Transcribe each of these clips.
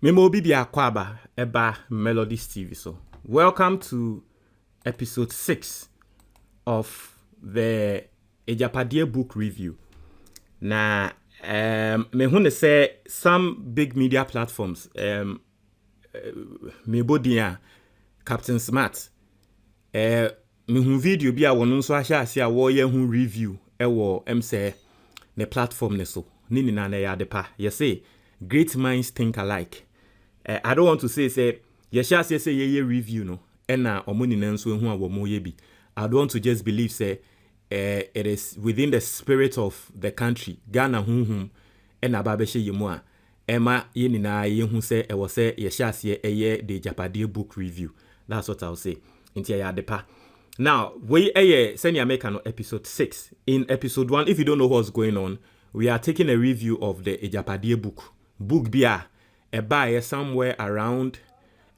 Memo Bibi Akwaba Eba MELODIES TV. So, welcome to episode 6 of the Agyapadie book review. Now, me hunde say some big media platforms, Mebodia, Captain Smart, me hun video bi a wono so ahya ase a wo ye hun review ewo say the platform ne so ni na ya depa you say great minds think alike. I don't want to say ye sha say ye review no na omoni na nso hu a wo mo ye bi. I don't want to just believe say it is within the spirit of the country Ghana hunhum na ba be hye ye mu a ema ye ni na ye hu say e wo say ye sha say the Agyapadie book review. That's what I'll say. Intia ya depa. Now, we senior make episode 6. In episode 1, if you don't know what's going on, we are taking a review of the Agyapadie book. Book bia a buy somewhere around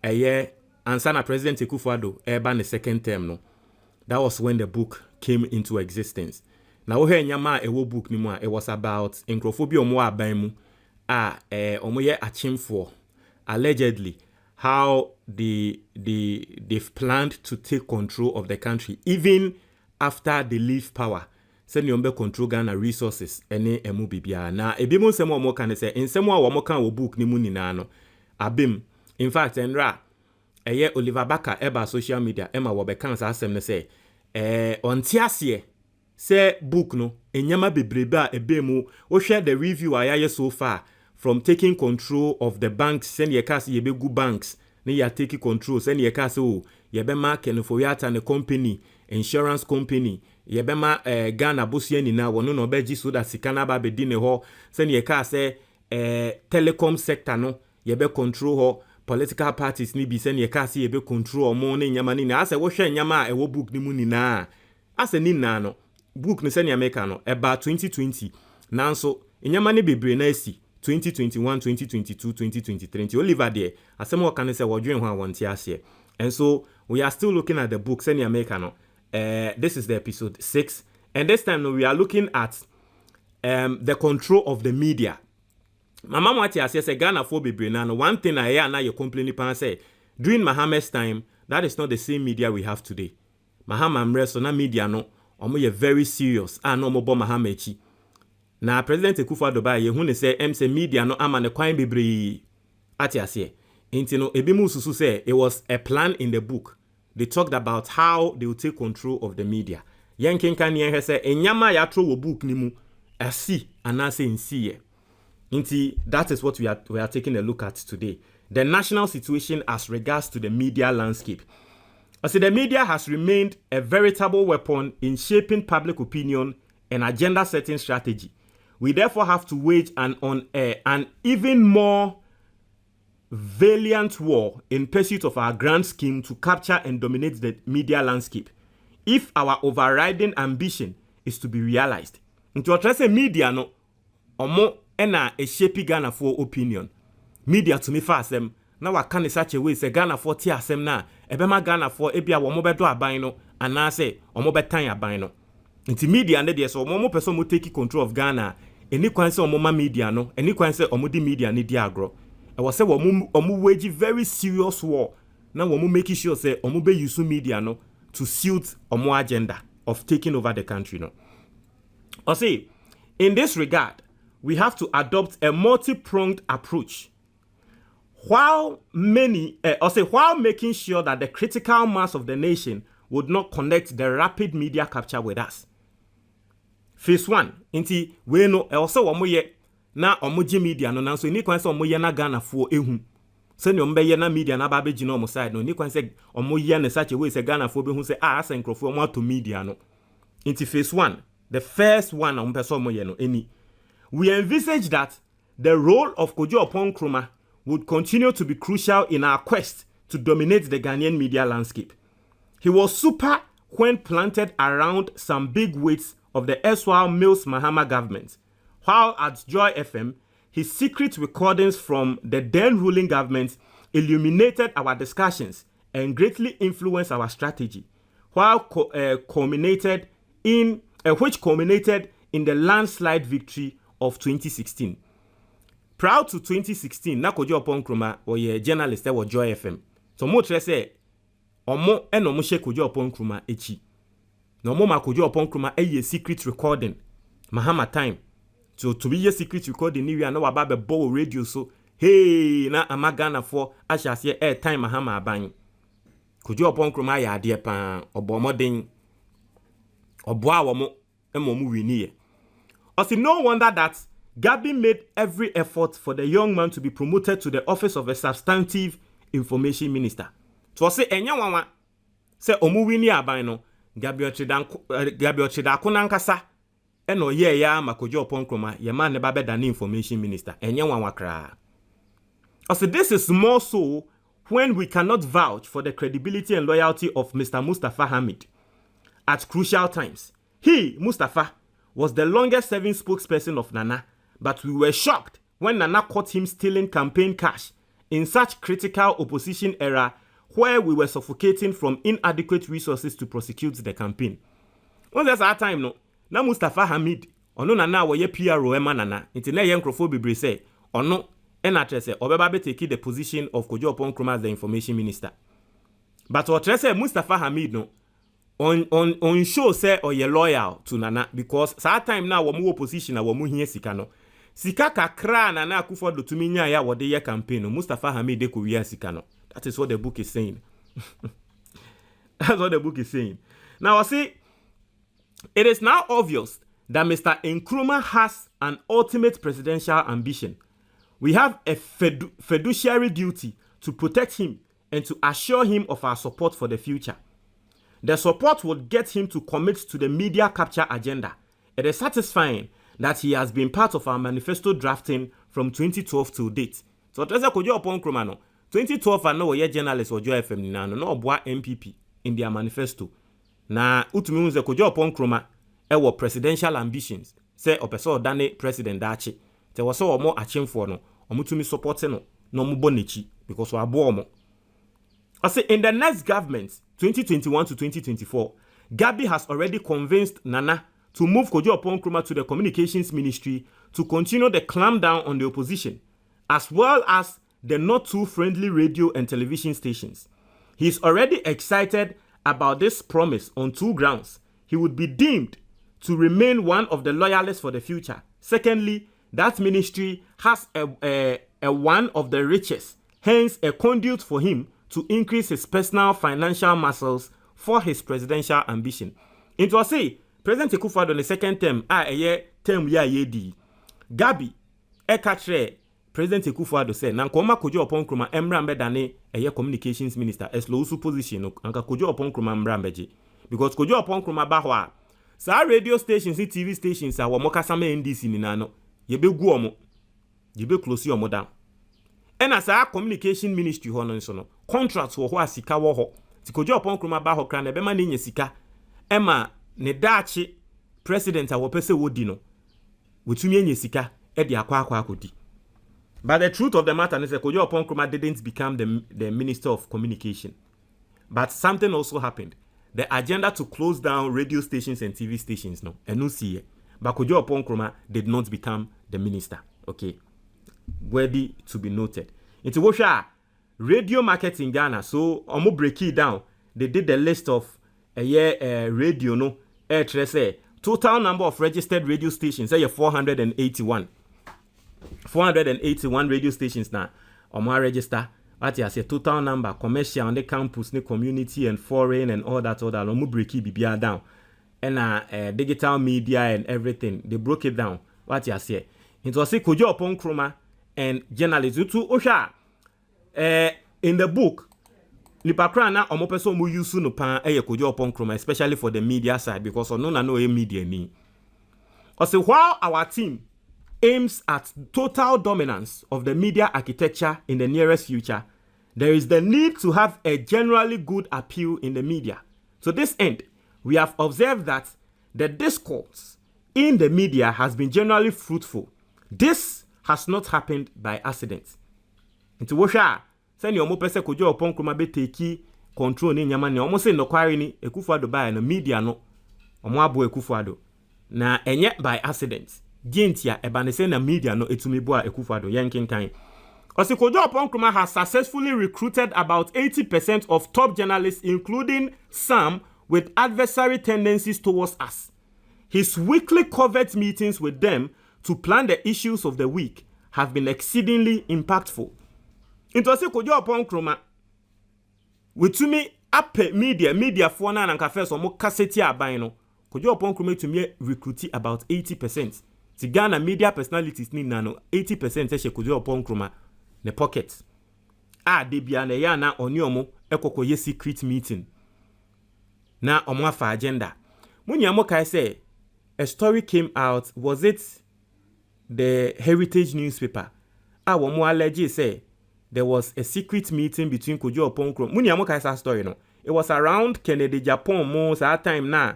a year and Sana President Akufo-Addo eba the second term no. That was when the book came into existence. Now we nyama ewo book ni mu a it was about nkrofobia omo aban mu omo ye achimfo allegedly how they've planned to take control of the country even after they leave power. Send you control Ghana resources ene emu bibia. Na ebimu nsemo omo kan say nsemo a omo kan wo book ni mu nyina no. Abim. In fact, enra Oliver Baka eba social media ema wo be kan sa asem ne say ontiasie say book no enyama bebrebe a ebemu wo share the review ayaye so far from taking control of the banks, send your cast ye be good banks, ne ya take control, send your cast ye be ma Kenfoyata and company, insurance company, ye be ma Ghana Busien ni na wono no beji so that sikana ba be dine ho, send your cast telecom sector no, ye be control ho, political parties ni bi send your cast ye be control mo ne nyama ni na ase wo hwe nyama e wo book ni mu ni na ase ni na no book ni send your make no about 2020 nanso nyama ni bebre na esi 2021, 2022, 2023. Oliver there, as some more can say, we're doing what I want here. And so we are still looking at the book, Senior Americano. This is the episode 6. And this time we are looking at the control of the media. My mom what you say Ghana for be no one thing I hear now you complaining pan say during Mohammed's time, that is not the same media we have today. Mohammed so na media no, omo very serious. No mo bo Mohammed chi. Na President Akufo-Addo ba ye hu ne say MC media no ama ne kwan bebre atiase. Inti no ebi mu susu say it was a plan in the book. They talked about how they will take control of the media. Yen kenkan yen he say enyama ya tro wo book ni mu asi anase nsiye. Inti that is what we are taking a look at today. The national situation as regards to the media landscape. I say the media has remained a veritable weapon in shaping public opinion and agenda setting strategy. We therefore have to wage an even more valiant war in pursuit of our grand scheme to capture and dominate the media landscape if our overriding ambition is to be realized. Into what I say media no omo ena a shaping Ghana for opinion. Media to me fast them now I can such a way say Ghana for tia sem na ebema Ghana for ebia wo mo bedo aban no ana say omo betan aban no. Into media ne dey so omo person mo take control of Ghana. Any kwan say omoma media no, any kwan say omodi media ni di agro. I was say omu wage very serious war. Now omu making sure say omu be use media no to suit omu agenda of taking over the country no. I say in this regard, we have to adopt a multi-pronged approach. While making sure that the critical mass of the nation would not connect the rapid media capture with us. Phase 1, inti we no also omo ye na omo ji media no nanso ni kwan se omo ye na Ghana fo ehu. Se ni omo be ye na media na ba be gi no omo side no ni kwan se omo ye na such a way se Ghana fo be hu se asenkrofo omo ato media no. Inti phase 1, the first one omo person omo ye no eni. We envisage that the role of Kojo Oppong Nkrumah would continue to be crucial in our quest to dominate the Ghanaian media landscape. He was super when planted around some big weights of the erstwhile Mills Mahama government, while at Joy FM, his secret recordings from the then ruling government illuminated our discussions and greatly influenced our strategy, which culminated in the landslide victory of 2016. Proud to 2016, na Kojo Nkrumah was a journalist at Joy FM. So mo tre say, omo eno mo she Kojo Nkrumah echi. No mo ma Kojo Nkrumah a secret recording. Mahama time. So to be a secret recording, we are now about the bow radio. So hey, na amagana for asha say air time Mahama aban. Kojo Nkrumah ya de pan obomodin oboa wo mo emo mu wini ye. Also, no wonder that Gabi made every effort for the young man to be promoted to the office of a substantive information minister. So say enya wanwa say omu wini aban no Gabi ochida kunankasa eno ye ya makojo Nkrumah ye man ne ba be dan information minister enya wanwa kra. Also, this is more so when we cannot vouch for the credibility and loyalty of Mr. Mustafa Hamid at crucial times. He, Mustafa, was the longest serving spokesperson of Nana, but we were shocked when Nana caught him stealing campaign cash in such critical opposition era where we were suffocating from inadequate resources to prosecute the campaign. When there's our time, no, na Mustafa Hamid, ono Nana wa ye PRO ema Nana, inti na ye nkrofo bebre say, ono, enatrese, obeba be take the position of Kojo Nkrumah as the information minister. But otrese Mustafa Hamid, no, on show say or ye loyal to Nana because that time now we opposition na we hie sika no sika kakra Nana Akufo-Addo tumi nya ya wode ye campaign no Mustafa Hamid de ko wi sika no. That is what the book is saying. That's what the book is saying. Now I see it is now obvious that Mr. Nkrumah has an ultimate presidential ambition. We have a fiduciary duty to protect him and to assure him of our support for the future. The support would get him to commit to the media capture agenda. It is satisfying that he has been part of our manifesto drafting from 2012 to date. So, Kojo Nkrumah no 2012 I know ye journalist or Joy FM na no boa NPP in their manifesto. Na utumi unze Kojo Nkrumah ewo presidential ambitions. Say opeso dane president dachi. Te was so more achimfo no omutumi support no no mu bonichi because wa bo omo. I say in the next government, 2021 to 2024, Gabi has already convinced Nana to move Kojo Nkrumah to the communications ministry to continue the clampdown on the opposition, as well as the not too friendly radio and television stations. He is already excited about this promise on two grounds. He would be deemed to remain one of the loyalists for the future. Secondly, that ministry has a one of the richest, hence a conduit for him to increase his personal financial muscles for his presidential ambition. It was say, President Akufo-Addo on the second term, term di. Gabi, ekatre, President Akufo-Addo say, Nankoma Kojo Nkrumah emrambe dane communications minister, eslo usu position, anka Kojo Nkrumah mrambeji. Because Kojo Nkrumah bahwa, sa radio stations, TV stations, wa mokasame NDC ni nano, yebe gu omo, yebe close omo down. And as our communication ministry hono nso contracts wo ho asika wo ho ti Kojo Nkrumah ba ho kra na be ma ne sika ema ne dachi president a wo pese wodi no wotumi anya sika e de akwa akodi. But the truth of the matter is that Kojo Nkrumah didn't become the minister of communication. But something also happened. The agenda to close down radio stations and TV stations no enu see. But Kojo Nkrumah did not become the minister. Okay. Worthy to be noted. Into Wosha radio market in Ghana. So omo break it down. They did the list of radio no total number of registered radio stations. Say 481. 481 radio stations now. Omo register. What you say total number commercial on the campus, the community and foreign and all that. Omo break it be down. And digital media and everything. They broke it down. What you say. It was say Kojo Nkrumah and journalism to Osha. In the book, Nipakra na omo peso mo use no pan Kojo Nkrumah, especially for the media side, because no media ni. Also, while our team aims at total dominance of the media architecture in the nearest future, there is the need to have a generally good appeal in the media. To this end, we have observed that the discourse in the media has been generally fruitful. This has not happened by accident. Into Wosha, send your mopese Kojo Nkrumah be take control ni nyama ni almost say no kwari ni Akufo-Addo by no media no omo abo Akufo-Addo na enye by accident. Gentia ebanese na media no etumibua Akufo-Addo yenkinkan. Ose Kojo Oppong-Nkrumah has successfully recruited about 80% of top journalists, including some with adversary tendencies towards us. His weekly covert meetings with them to plan the issues of the week have been exceedingly impactful. Into Ose Kojo Oppong-Nkrumah with me ape media for na nkafe so mo kaseti aban no Kojo Oppong-Nkrumah to me recruit about 80%. Ti Ghana media personalities ni nano 80% se Kojo Oppong-Nkrumah ne pocket. De bia na ya na oni omo ekokoye secret meeting. Na omo afa agenda. Munya mo kai say a story came out, was it the Heritage newspaper? Womo allege say there was a secret meeting between Kojo Oppong-Nkrumah. Munya mo kai sa story no. It was around Kennedy Japan mo that time na.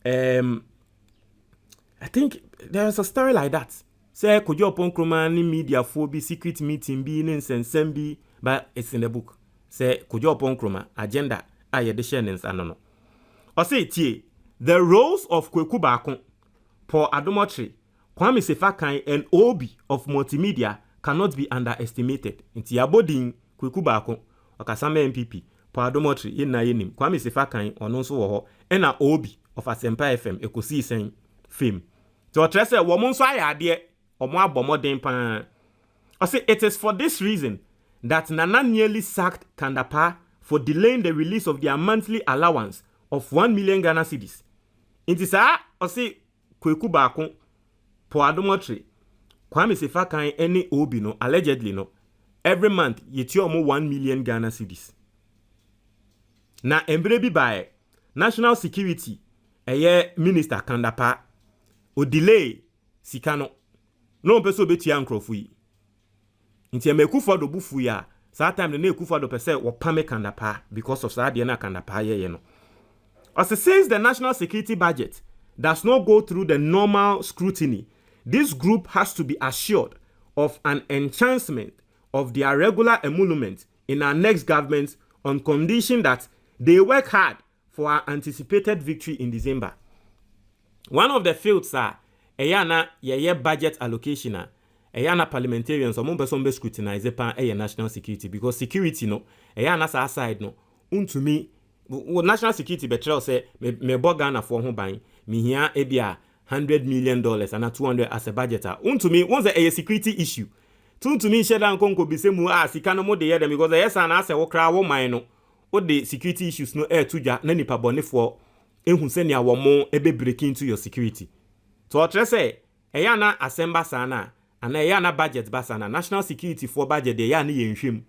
I think there was a story like that. Say Kojo Oppong-Nkrumah ni media phobia secret meeting be in sensembi, but it's in the book. Say Kojo Oppong-Nkrumah agenda aye de share nens anono. O say tie the roles of Kweku Baako, Paul Adomotri, Kwame Sefakan and Obi of multimedia cannot be underestimated. Inti abodin Kweku Baako, Okasame NPP, Paul Adomotri yena yenim, Kwame Sefakan ono so wo ho, ena Obi of Asempa FM ekosi sen fame. So trese wo mo nso aya ade omo abomoden pan. I say it is for this reason that Nana nearly sacked Kandapa for delaying the release of their monthly allowance of 1 million Ghana cedis. Inti sa I say Kweku Baako, Paul Adomotri, Kwame Sefakan any Obi no allegedly no every month yeti omo 1 million Ghana cedis. Na embrebi by national security minister Kandapa o delay sikano no peso betia nkrofo yi nti Akufo-Addo bufu ya saa time na Akufo-Addo pese wo pame Kandapa because of saa de na Kandapa ye no. As since the national security budget does not go through the normal scrutiny, this group has to be assured of an enhancement of their regular emolument in our next government on condition that they work hard for our anticipated victory in December. One of the fields are eyana ye budget allocation eyana parliamentarians or person be scrutinize pan national security, because security no eyana sa side no untumi national security betrayal say me Ghana for ho ban me hia ebia $100 million and 200 as a budget untumi once a security issue tuntumi share dan konko bi se mu sika no mo de yedem because yes and as wo kra wo man no o the security issues no tuja na nipa bonefo ehun se ne awomo ebe break into your security. So otre say eyana asemba sana ana eyana budget basana national security for budget de ya na yenhwem.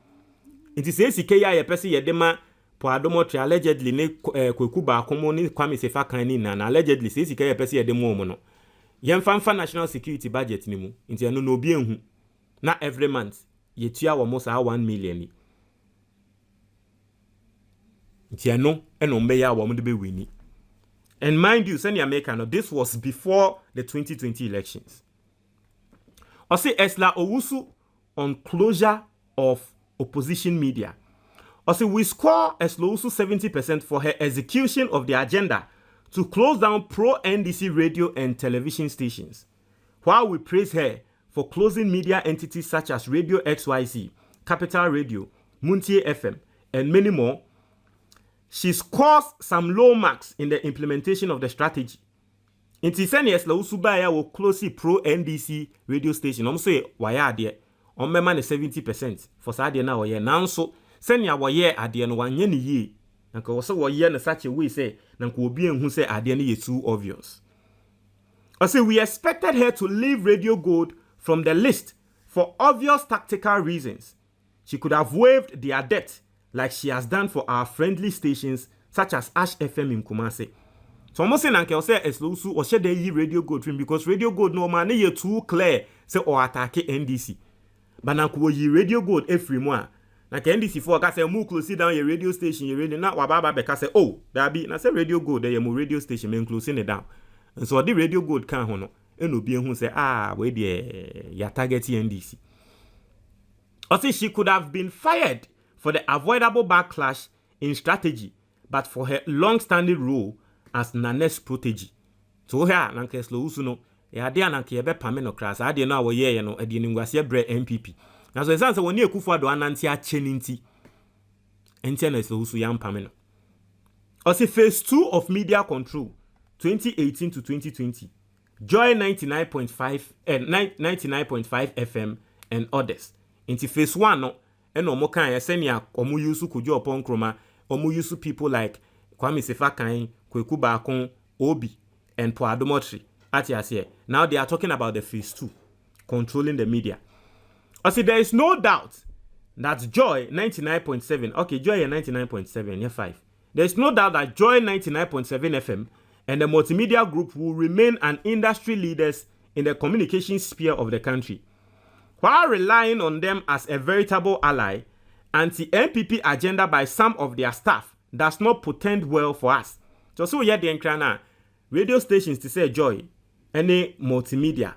Nti se sika ya ye pese ye de ma Paul Adomotri allegedly ne Kweku Baako mo ni Kwame Sefakan ni na allegedly se sika ye pese ye de mo no. Yemfa national security budget ni mu. Nti eno no obi ehun na every month ye tua wo mo sa 1 million ni. Nti eno mbe ya wo mo de be wini. And mind you, send America, no, this was before the 2020 elections. I say Esla Owusu on closure of opposition media. I say we score Esla Owusu 70% for her execution of the agenda to close down pro-NDC radio and television stations, while we praise her for closing media entities such as Radio XYZ, Capital Radio, Muntie FM, and many more. She scores some low marks in the implementation of the strategy. In Tisani Esla Usubaya will closely pro-NDC radio station. Say waya there. Mema 70% for Sadia na waya. Now so senya waya adie no wanye ni ye. Nanka wasa waya na such a way say nanka obi enhu say adie ni ye too obvious. I say we expected her to leave Radio Gold from the list for obvious tactical reasons. She could have waived their debt like she has done for our friendly stations such as Ash FM in Kumasi. So almost saying Uncle say Eslosu or share the Radio Gold film because Radio Gold no man you too clear say or attack NDC. But now ye Radio Gold every month. Like NDC for say move close down your radio station you really not wababa because say oh that be na say Radio Gold there your radio station men closing it down. And so the Radio Gold can hono and obi who say we there ya target NDC. I say she could have been fired for the avoidable backlash in strategy, but for her long-standing role as Nane's protege. So here, Nankeslo Usuno, ya de ananke ye be pame no kra saa de no a wo ye no e de ngwase bre NPP na so esanse woni Akufo-Addo ananti a chenenti enti na so usu ya mpame no Ose phase 2 of media control 2018 to 2020 Joy 99.5 99.5 FM and others into phase 1 no and omo kan senia omo use Kojo Opon Nkrumah omo use people like Kwame Sefakan, Kweku Baakon, Obi and Po Adomotri atiase. Now they are talking about the phase 2 controlling the media. Ose there is no doubt that Joy 99.7 okay Joy 99.7 yeah 5 there's no doubt that Joy 99.7 FM and the multimedia group will remain an industry leaders in the communication sphere of the country. While relying on them as a veritable ally, anti-NPP agenda by some of their staff does not portend well for us. So yeah, the enkrana radio stations to say Joy, any multimedia.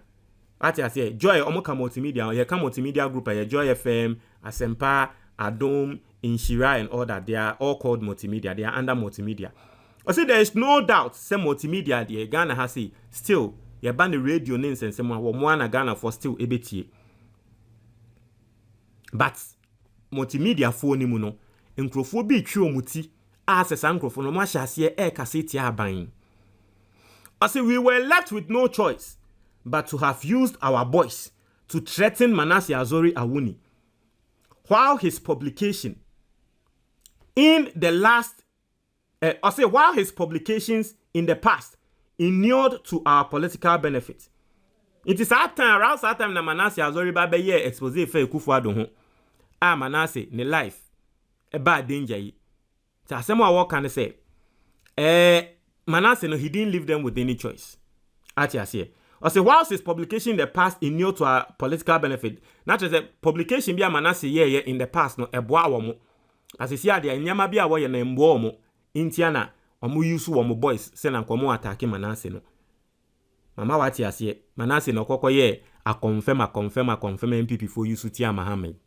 What I say, Joy omoka multimedia, you can multimedia group, Joy FM, Asempa, Adom, Inshira and all that. They are all called multimedia. They are under multimedia. I say there is no doubt some multimedia the Ghana has still you ban the radio names and some one Ghana for still EBT. But multimedia for ni muno nkrofo bi twa omuti asesa nkrofo no ma hyase e kaseti aban. I say we were left with no choice but to have used our voice to threaten Manasseh Azori Awuni while his publication in the last while his publications in the past inured to our political benefit. It is around that time na Manasseh Azori Babe ye expose for Akufo-Addo ho. Manasseh ne life a bad danger yi. So asemo what can say? Manasseh no he didn't leave them with any choice. Atiase. I say whilst his publication in the past inured to our political benefit. Not just a publication bi Manasseh ye in the past no eboa wo mo. As you see there nyama bi a wo ye na mbo mo. Intiana omo use wo boys se na nkomo attack Manasseh no. Mama wati ase Manasseh no kokoye a confirm NPP for use Tia Mohammed.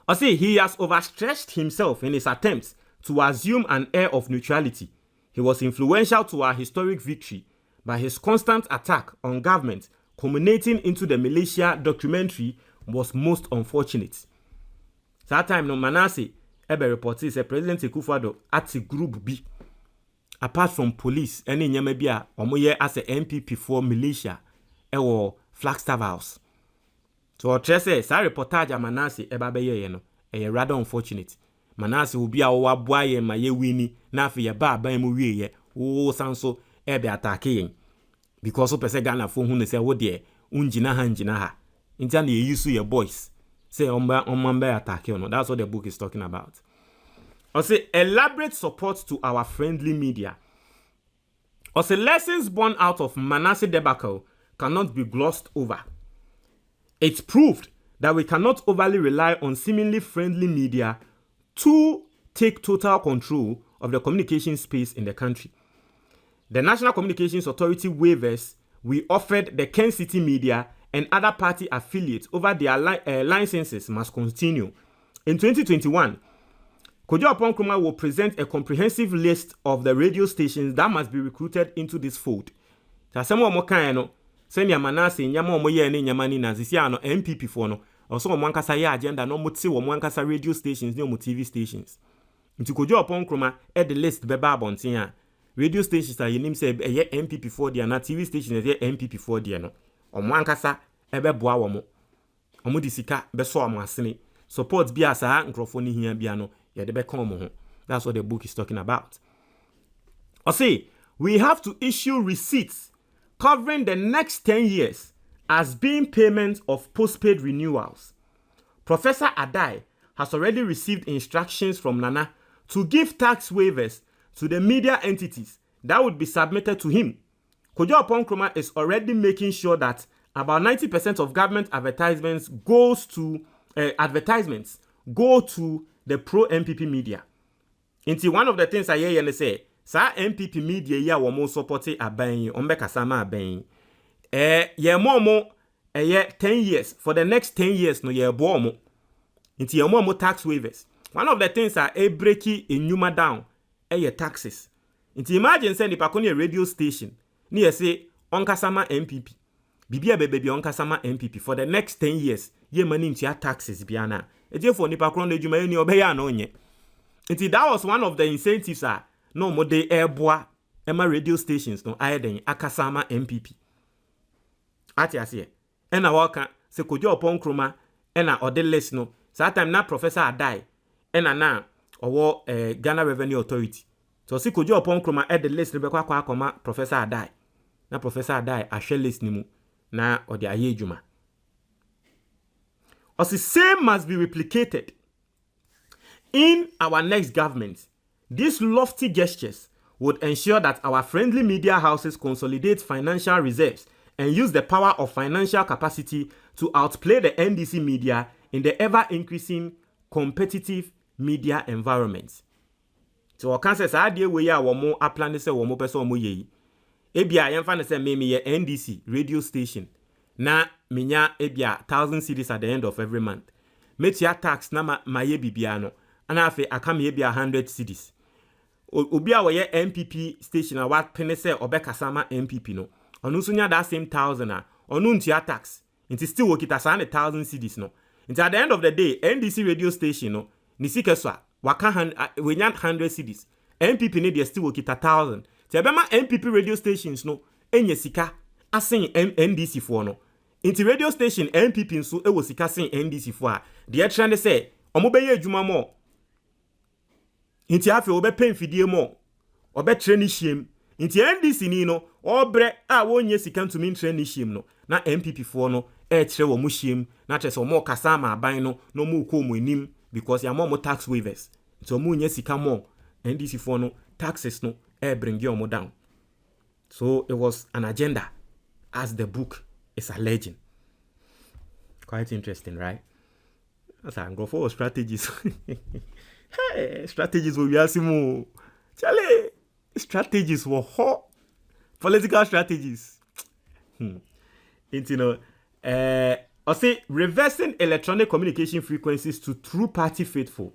I say he has overstretched himself in his attempts to assume an air of neutrality. He was influential to our historic victory by his constant attack on government, culminating into the militia documentary, was most unfortunate. That time no Manasseh ebe reported say President Akufo-Addo at group B apart from police any nyama bi a omoye as a NPP for militia ewo Flagstaff House. So say sa reportage Manasseh eba be ye no rather unfortunate. Manasseh will be a boa ye ma ye wini na afi ye ba ban mu wie ye wo sanso ebe attack yen because opese Ghana fo hu ne say wo de unjina ha ntia na ye use your boys say omamba attack you no. That's what the book is talking about. I say elaborate support to our friendly media. I say lessons born out of Manasseh debacle cannot be glossed over. It proved that we cannot overly rely on seemingly friendly media to take total control of the communication space in the country. The National Communications Authority waivers we offered the Ken City Media and other party affiliates over their licenses must continue. In 2021, Kojo Opon Nkrumah will present a comprehensive list of the radio stations that must be recruited into this fold. Tasemo mo kan no senya Manasseh nyama omo ye ne nyama ni na sisi ano NPP for no also omo ankasa ye agenda no moti omo ankasa radio stations ne omo TV stations. Nti Kojo Opon Nkrumah the list beba abonten a radio stations are yenim say ye NPP for dia na TV stations ye NPP for dia no omo ankasa ebe boa wo omo di sika be so omo asene support bi asa nkrofo ni hia bia no ye de be kan omo ho. That's what the book is talking about. I say we have to issue receipts covering the next 10 years as being payment of postpaid renewals. Professor Adai has already received instructions from Nana to give tax waivers to the media entities that would be submitted to him. Kojo Opon Nkrumah is already making sure that about 90% of government advertisements go to the pro-NPP media. Inti one of the things I hear you say, sa NPP media ya womo supporte aban ombekasa ma aban ye momo 10 years for the next 10 years no ye bo mo nti ye momo tax waivers. One of the things are a breaky enuma down taxes. Nti imagine say nipa ko ne radio station ni ye say onkasama MPP. Bibia bebe onkasama MPP for the next 10 years. Ye money into taxes biana. Eje for nipa kron edwuma eni obeya na onye. That was one of the incentives no more de airboa Emma radio stations no aiden akasama MPP. Ati asiye. Ena waka se kojo upon kroma ena ode list no. So that time na professor adai ena na owo Ghana Revenue Authority. So si kojo upon kroma the list be kwa akoma professor adai. Na professor adai ahwe list ni mu na ode aye adwuma. Osi same must be replicated in our next government. These lofty gestures would ensure that our friendly media houses consolidate financial reserves and use the power of financial capacity to outplay the NDC media in the ever-increasing competitive media environment. So, I can say that we are more a plan to say one more person more ye. Ebia yemfa say me ye NDC radio station. Na minya ebia 1,000 cedis at the end of every month. Metia tax na ma ye bibiano. Ana afe akame ebia 100 cedis. Obi a ye NPP station a wat pene say obekasama NPP no. Onu nso nya that same 1,000 a onu ntua tax. Nti still wokita sa 1,000 cedis no. Nti at the end of the day NDC radio station no ni sikeswa waka we nya 100 cedis. NPP ne dey still wokita 1,000. Ti ebema NPP radio stations no enye sika asen NDC for no. Nti radio station NPP nso ewo sika sen NDC for a dey trend say omo beye adwuma mo. Nti afi obepe mfidie mo obetre ni hiem nti NDC ni no obre a wonye sika ntumi ntre ni hiem no na MPP for no kire wo mu hiem na kire se o mo kasa ma aban no no mu ko mu enim because ya mo tax waivers nti o mu nye sika mo NDC for no taxes no bring you mo down. So it was an agenda as the book is alleging. Quite interesting, right? That's a go for strategies. Hey, strategies will be asimo. Charlie, strategies were hot. Political strategies. I say reversing electronic communication frequencies to true party faithful.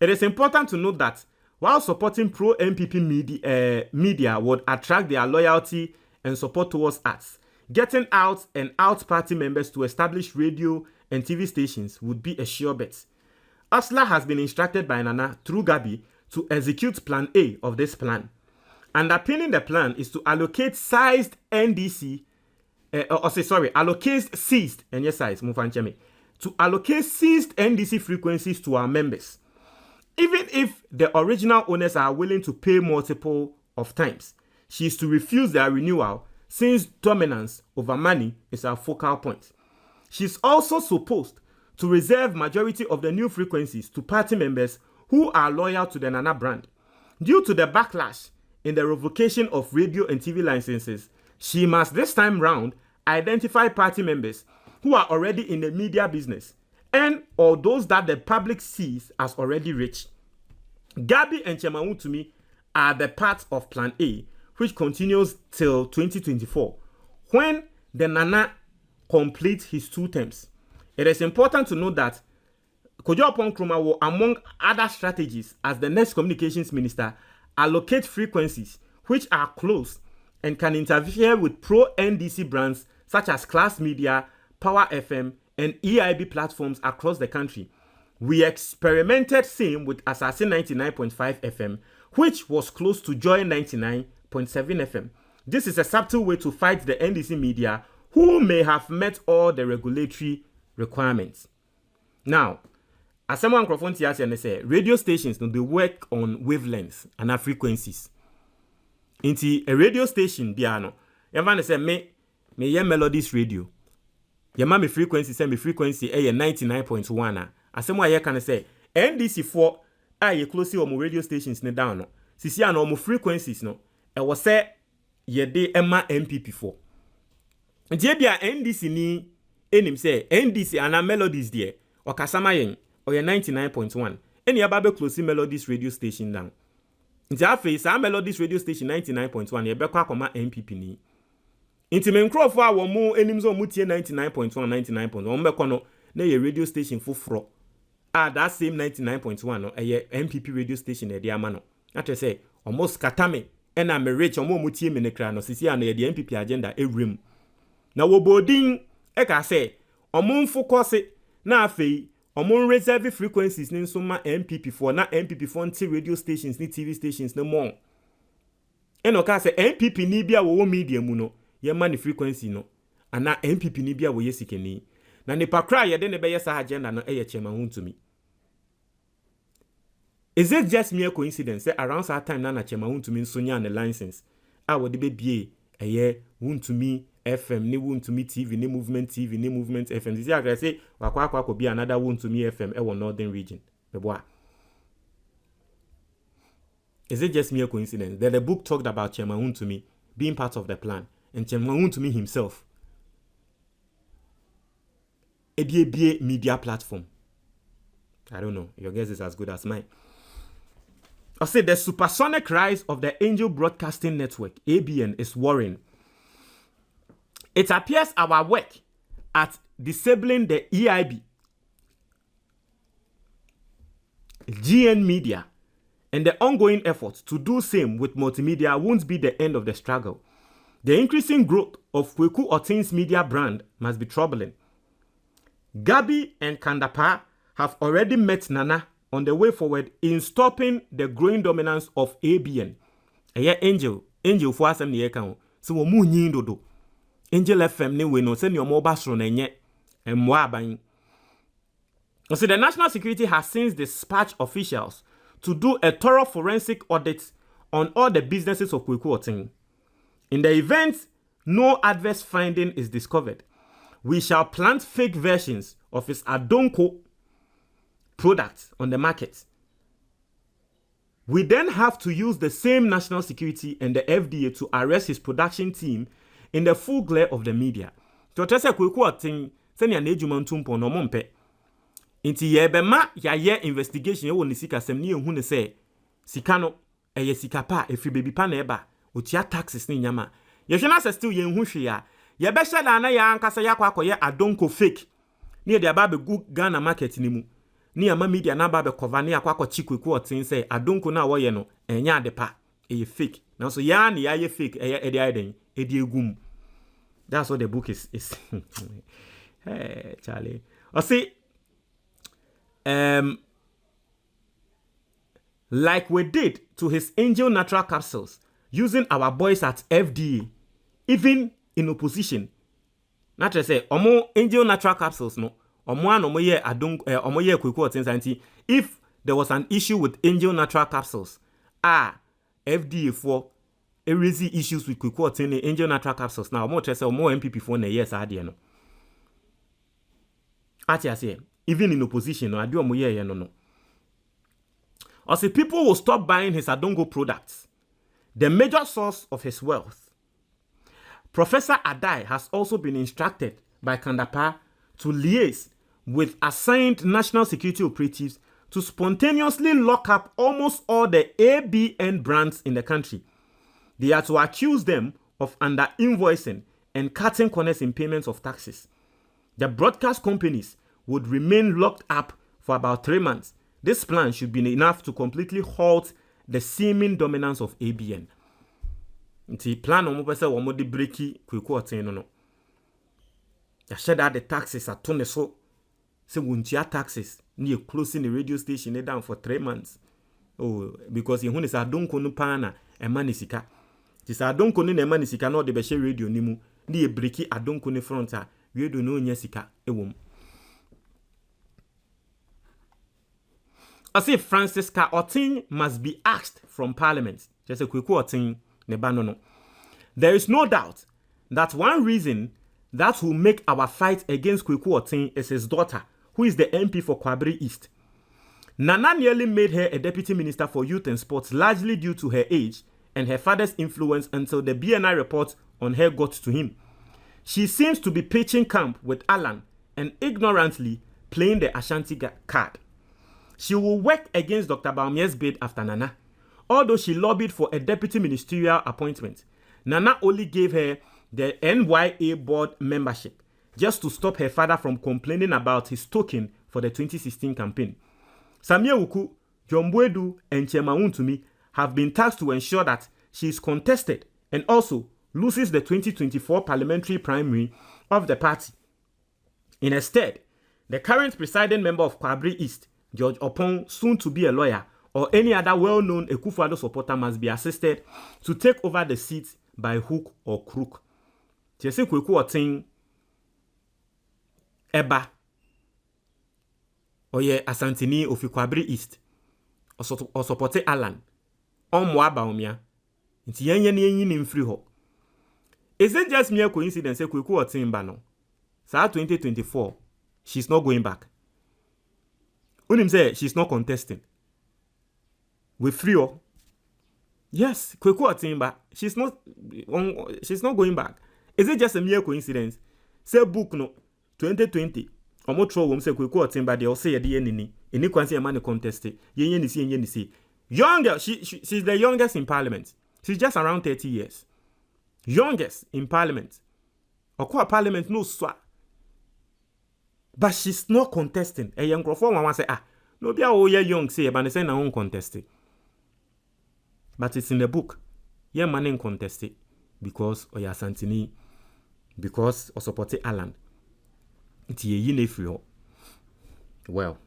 It is important to note that while supporting pro-MPP media would attract their loyalty and support towards us, getting out and out party members to establish radio and TV stations would be a sure bet. Asla has been instructed by Nana through Gabi to execute Plan A of this plan. Underpinning the plan is to allocate sized NDC, allocate seized, and yes, size, to allocate seized NDC frequencies to our members. Even if the original owners are willing to pay multiple of times, she is to refuse their renewal since dominance over money is our focal point. She is also supposed to reserve majority of the new frequencies to party members who are loyal to the Nana brand. Due to the backlash in the revocation of radio and TV licenses, she must this time round identify party members who are already in the media business and or those that the public sees as already rich. Gabi and Chemawu to me are the part of Plan A, which continues till 2024, when the Nana completes his 2 terms. It is important to note that Kojo Nkrumah will, among other strategies as the next communications minister, allocate frequencies which are close and can interfere with pro-NDC brands such as Class Media, Power FM, and EIB platforms across the country. We experimented same with Assassin 99.5 FM, which was close to Joy 99.7 FM. This is a subtle way to fight the NDC media who may have met all the regulatory requirements. Now, as someone say, radio stations they work on wavelengths and frequencies. Into a radio station, biano, everyone say me MELODIES radio. Your mommy frequency say me frequency a 99.1. As someone here can say NDC 4 aye closely on radio stations ne down no. Sisi ano mo frequencies no. E was say ye de Emma NPP 4. Nti bia NDC ni enim say NDC ana MELODIES there or kasama yen or 99.1. Any ababe closely MELODIES radio station down. Nti afi sa MELODIES radio station 99.1 ye be kwa koma NPP ni. Nti men crofo a wo mo enim so mo tie 99.1 99.1 wo be kono na ye radio station foforo. That same 99.1 no NPP radio station e dey ama no. That say almost katame and I'm a rich or more mutie menecrano, sisi and the NPP agenda a rim. Now wo boarding eka say omon focus na afei omon reserve frequencies ni so ma NPP for na NPP for nti radio stations ni TV stations no more. Eno ka say NPP ni bia wo media mu no ye ma ni frequency no ana NPP ni bia wo yesikeni na ne pakra ye de ne be yesa agenda no eye chema huntumi. Is it just mere coincidence say around that time na chema huntumi nso nya ne license a wo de be bie eye huntumi FM ni Wontumi TV ni Movement TV ni Movement FM. This I say wakwa could be another Wontumi FM in northern region. Is it just mere coincidence that the book talked about Chairman Wontumi being part of the plan and Chairman Wontumi himself a media platform? I don't know. Your guess is as good as mine. I say the supersonic rise of the Angel Broadcasting Network (ABN) is worrying. It appears our work at disabling the EIB, GN Media, and the ongoing efforts to do same with multimedia won't be the end of the struggle. The increasing growth of Kweku Otin's media brand must be troubling. Gabi and Kandapa have already met Nana on the way forward in stopping the growing dominance of ABN. Angel for us and the account. So we move dodo. Angel FM ni we no send your mobile phone enye emwa aban. So the National Security has since dispatched officials to do a thorough forensic audit on all the businesses of Kweku Otin. In the event no adverse finding is discovered, we shall plant fake versions of his Adonko products on the market. We then have to use the same National Security and the FDA to arrest his production team in the full glare of the media. To tell say Kweku Otin senya na ejuma ntumpo no mompe. Inti yebema ya ye investigation ye woni sika sem ni ehunu se sika no eye sika pa efri baby pa na eba otia taxes ni nyama. Ye hwe na still ye hu hwe ya. Ye be hye na ya ankasa ya kwa ye Adonko fake. Ni de aba be gu Ghana market ni mu. Ni ama media na aba be cover ni akwa chi Kweku Otin se Adonko na wo ye no enya ade pa eye fake. Na so ya na ya ye fake eye ede aden edi egum. That's what the book is. Hey, Charlie. I see, like we did to his Angel Natural Capsules, using our boys at FDA, even in opposition. Not to say, omo Angel Natural Capsules, no. Omo ye Kweku Otin santi. If there was an issue with Angel Natural Capsules, FDA for raising issues with Kweku Otin Angel Natural Capsules. Now, more say more NPP for years no. I say, even in opposition, no, I do no. Or say people will stop buying his Adongo products, the major source of his wealth. Professor Adai has also been instructed by Kandapa to liaise with assigned national security operatives to spontaneously lock up almost all the ABN brands in the country. They are to accuse them of under-invoicing and cutting corners in payments of taxes. The broadcast companies would remain locked up for about 3 months. This plan should be enough to completely halt the seeming dominance of ABN. The plan on pese wo mo de breaki Kweku Otin no. Ya sheda the taxes atone so se wuntia taxes near closing the radio station down for 3 months. Oh, because you is Adonko no pana e manisika. Ti Adonko ni na manisika no de be share radio ni mu ni e breaki Adonko ni front a radio no nya sika ewom. I say Francisca Otin must be asked from Parliament. Just a Kweku Otin ne banono. There is no doubt that one reason that will make our fight against Kweku Otin is his daughter, who is the MP for Kwabri East. Nana nearly made her a deputy minister for youth and sports, largely due to her age and her father's influence until the BNI report on her got to him. She seems to be pitching camp with Alan and ignorantly playing the Ashanti card. She will work against Dr. Baumier's bid after Nana. Although she lobbied for a deputy ministerial appointment, Nana only gave her the NYA board membership just to stop her father from complaining about his token for the 2016 campaign. Samia Wuku, Jomboedu, and Chema Wontumi have been tasked to ensure that she is contested and also loses the 2024 parliamentary primary of the party. Instead, the current presiding member of Kwabri East, George Opon, soon to be a lawyer, or any other well-known Akufo-Addo supporter must be assisted to take over the seat by hook or crook. Jesse Kweku Otin Eba Oye Asantini of Kwabri East or supporte Alan Omwaba Omia Nti yenye ni free ho. Is it just mere coincidence say Kweku Otin ba no? Sa 2024 she's not going back. Unim say she's not contesting. We free her. Yes, Kweku Otin she's not going back. Is it just a mere coincidence? Say book no 2020. Omo tro wom say Kweku Otin they all say ye nini. Any kwansi a man contest. Yenye ni si. Younger, she's the youngest in parliament. She's just around 30 years. Youngest in parliament. Okwa parliament no swa. But she's not contesting. A young girl one say no be a young say but they say na won contesting. But it's in the book. Yeah, man in contested because Oya Santini, because or supported Alan. It's ye nephew. Well,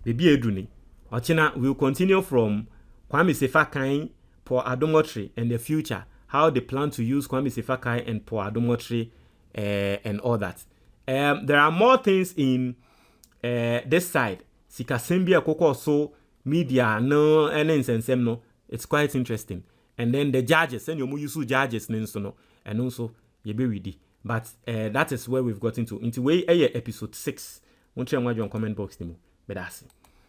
baby Eduni. Ochina will continue from Kwame Sefakai, Paul Adomotri, and the future. How they plan to use Kwame Sefakai and Paul Adomotri and all that. There are more things in this side. Sika Sembia Koko so media no and no. It's quite interesting. And then the judges, and you use judges, and also you be ready. But that is where we've gotten to. Into way episode 6. Won't you comment box but that's it.